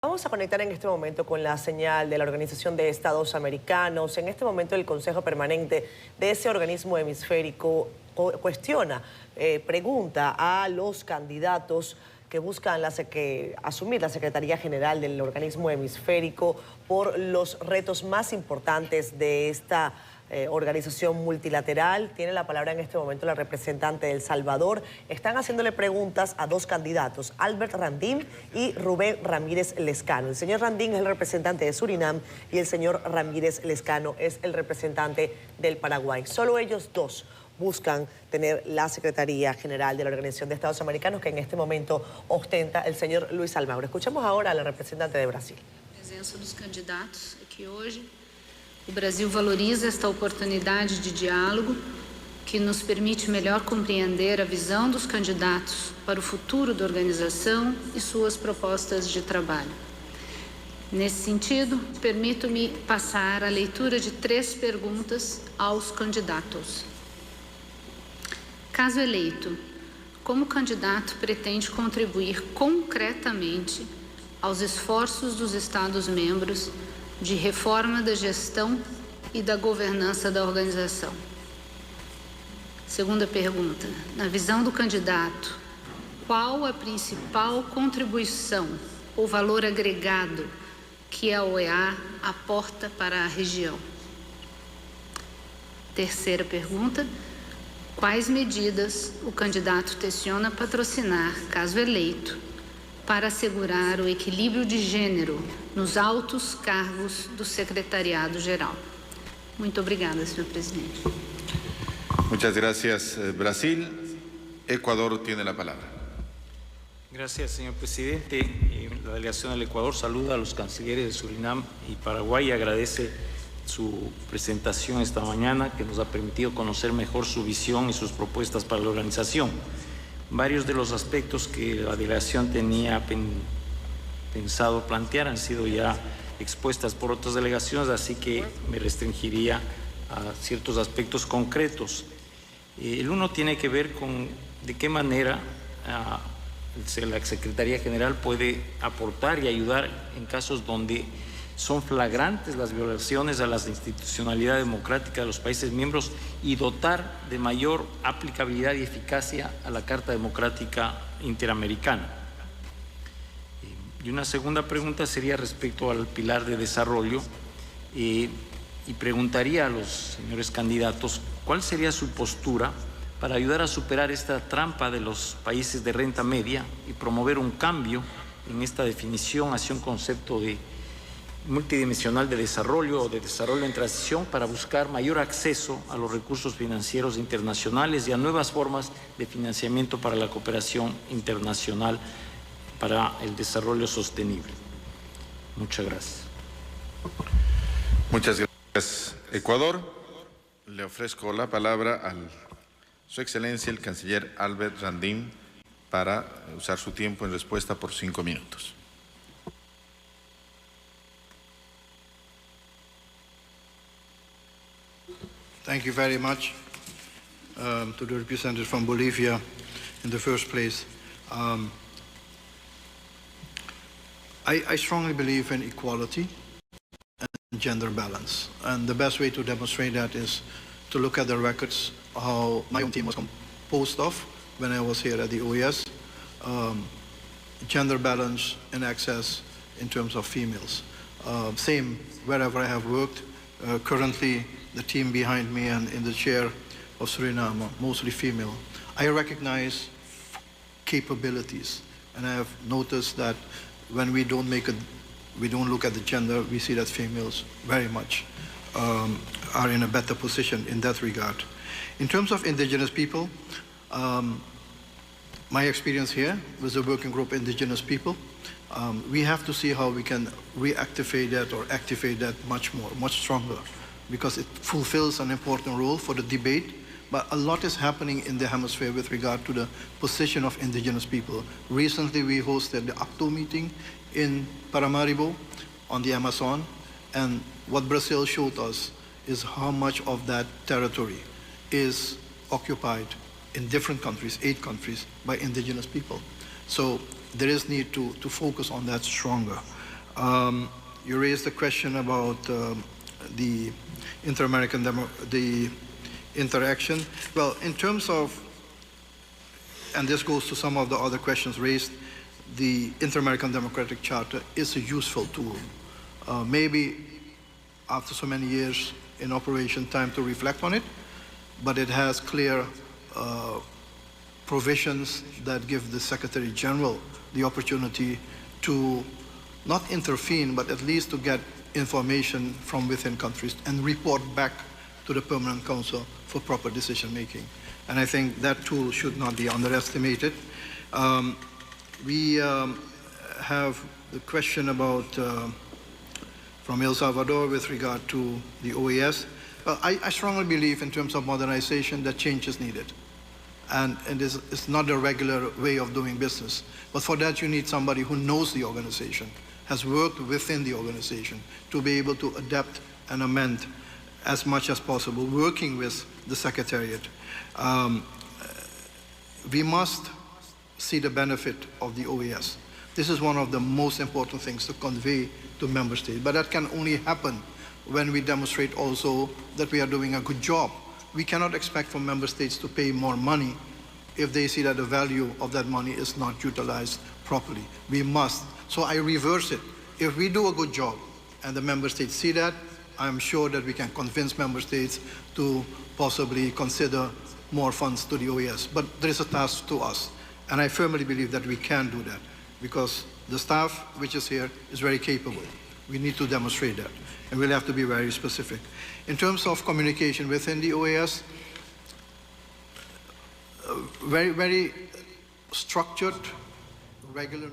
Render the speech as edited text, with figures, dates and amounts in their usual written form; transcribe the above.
Vamos a conectar en este momento con la señal de la Organización de Estados Americanos. En este momento el Consejo Permanente de ese organismo hemisférico cuestiona, pregunta a los candidatos que buscan asumir la Secretaría General del organismo hemisférico por los retos más importantes de esta organización multilateral. Tiene la palabra en este momento la representante de El Salvador. Están haciéndole preguntas a dos candidatos, Albert Randín y Rubén Ramírez Lescano. El señor Randín es el representante de Surinam y el señor Ramírez Lescano es el representante del Paraguay. Solo ellos dos buscan tener la Secretaría General de la Organización de Estados Americanos, que en este momento ostenta el señor Luis Almagro. Escuchemos ahora a la representante de Brasil. Presença dos candidatos aqui hoje. O Brasil valoriza esta oportunidade de diálogo que nos permite melhor compreender a visão dos candidatos para o futuro da organização e suas propostas de trabalho. Nesse sentido, permito-me passar a leitura de 3 perguntas aos candidatos. Caso eleito, como o candidato pretende contribuir concretamente aos esforços dos Estados-membros de reforma da gestão e da governança da organização? Segunda pergunta, na visão do candidato, qual a principal contribuição ou valor agregado que a OEA aporta para a região? Terceira pergunta, quais medidas o candidato tenciona patrocinar, caso eleito, para assegurar o equilíbrio de gênero nos altos cargos do Secretariado-Geral? Muito obrigada, senhor presidente. Muchas gracias, Brasil. Ecuador tiene la palabra. Gracias, señor presidente. La delegación del Ecuador saluda a los cancilleres de Surinam y Paraguay y agradece su presentación esta mañana, que nos ha permitido conocer mejor su visión y sus propuestas para la organización. Varios de los aspectos que la delegación tenía pensado plantear han sido ya expuestas por otras delegaciones, así que me restringiría a ciertos aspectos concretos. El uno tiene que ver con de qué manera la Secretaría General puede aportar y ayudar en casos donde son flagrantes las violaciones a la institucionalidad democrática de los países miembros y dotar de mayor aplicabilidad y eficacia a la Carta Democrática Interamericana. Y una segunda pregunta sería respecto al pilar de desarrollo y preguntaría a los señores candidatos cuál sería su postura para ayudar a superar esta trampa de los países de renta media y promover un cambio en esta definición hacia un concepto de multidimensional de desarrollo o de desarrollo en transición para buscar mayor acceso a los recursos financieros internacionales y a nuevas formas de financiamiento para la cooperación internacional para el desarrollo sostenible. Muchas gracias. Muchas gracias, Ecuador. Le ofrezco la palabra a Su Excelencia el Canciller Albert Randín para usar su tiempo en respuesta por 5 minutos. Thank you very much to the representative from Bolivia in the first place. I strongly believe in equality and gender balance. And the best way to demonstrate that is to look at the records, how my own team was composed of when I was here at the OES. Gender balance in excess in terms of females. Same wherever I have worked. Currently, the team behind me and in the chair of Suriname, mostly female. I recognize capabilities, and I have noticed that when we don't look at the gender, we see that females very much are in a better position in that regard. In terms of indigenous people, my experience here with the working group Indigenous People, we have to see how we can reactivate that or activate that much more, much stronger, because it fulfills an important role for the debate, but a lot is happening in the hemisphere with regard to the position of indigenous people. Recently, we hosted the ACTO meeting in Paramaribo on the Amazon, and what Brazil showed us is how much of that territory is occupied in different countries, 8 countries, by indigenous people. So there is need to focus on that stronger. You raised the question about the inter-American interaction. Well, in terms of, and this goes to some of the other questions raised, the Inter-American Democratic Charter is a useful tool. Maybe after so many years in operation, time to reflect on it, but it has clear provisions that give the Secretary General the opportunity to not intervene, but at least to get information from within countries and report back to the Permanent Council for proper decision making. And I think that tool should not be underestimated. We have the question about from El Salvador with regard to the OES. I strongly believe in terms of modernization that change is needed. And it's not a regular way of doing business. But for that you need somebody who knows the organization, has worked within the organization to be able to adapt and amend as much as possible, working with the Secretariat. We must see the benefit of the OES. This is one of the most important things to convey to member states, but that can only happen when we demonstrate also that we are doing a good job. We cannot expect from member states to pay more money if they see that the value of that money is not utilized properly. We must. So I reverse it. If we do a good job and the member states see that, I'm sure that we can convince member states to possibly consider more funds to the OES. But there is a task to us. And I firmly believe that we can do that because the staff which is here is very capable. We need to demonstrate that. And we'll have to be very specific. In terms of communication within the OES, very, very structured, regular